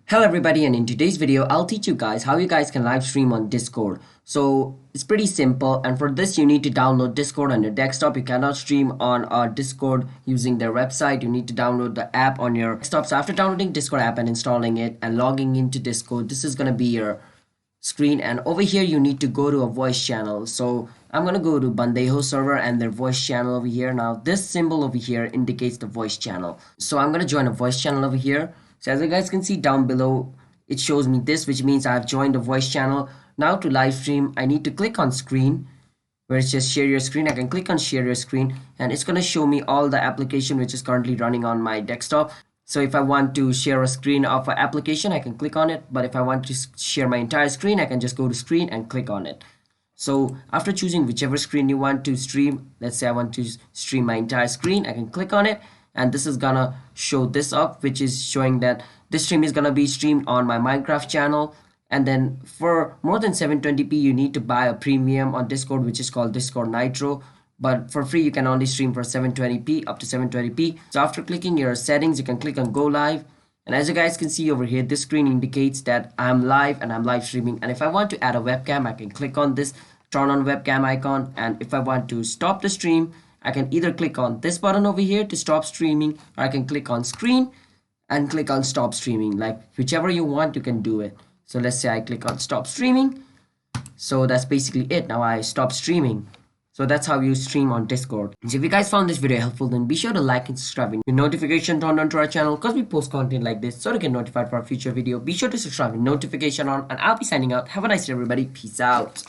Hello everybody, and in today's video I'll teach you guys how you guys can live stream on Discord. So it's pretty simple, and for this you need to download Discord on your desktop. You cannot stream on Discord using their website. You need to download the app on your desktop. So after downloading Discord app and installing it and logging into Discord, this is gonna be your screen, and over here you need to go to a voice channel. So I'm gonna go to Bandejo server and their voice channel over here. Now this symbol over here indicates the voice channel, so I'm gonna join a voice channel over here. So as you guys can see down below, it shows me this, which means I've joined the voice channel. Now to live stream, I need to click on screen where it says share your screen. I can click on share your screen and it's going to show me all the application which is currently running on my desktop. So if I want to share a screen of an application, I can click on it. But if I want to share my entire screen, I can just go to screen and click on it. So after choosing whichever screen you want to stream, let's say I want to stream my entire screen, I can click on it and this is gonna show this up, which is showing that this stream is gonna be streamed on my Minecraft channel. And then for more than 720p you need to buy a premium on Discord, which is called Discord Nitro, but for free you can only stream for 720p up to 720p. So after clicking your settings, you can click on go live, and as you guys can see over here, this screen indicates that I'm live and I'm live streaming. And if I want to add a webcam, I can click on this turn on webcam icon, and if I want to stop the stream, I can either click on this button over here to stop streaming, or I can click on screen and click on stop streaming. Like whichever you want, you can do it. So let's say I click on stop streaming. So that's basically it. Now I stop streaming. So that's how you stream on Discord. So if you guys found this video helpful, then be sure to like and subscribe and your notification turned on to our channel, because we post content like this so to get notified for our future video. Be sure to subscribe with notification on, and I'll be signing out. Have a nice day everybody. Peace out.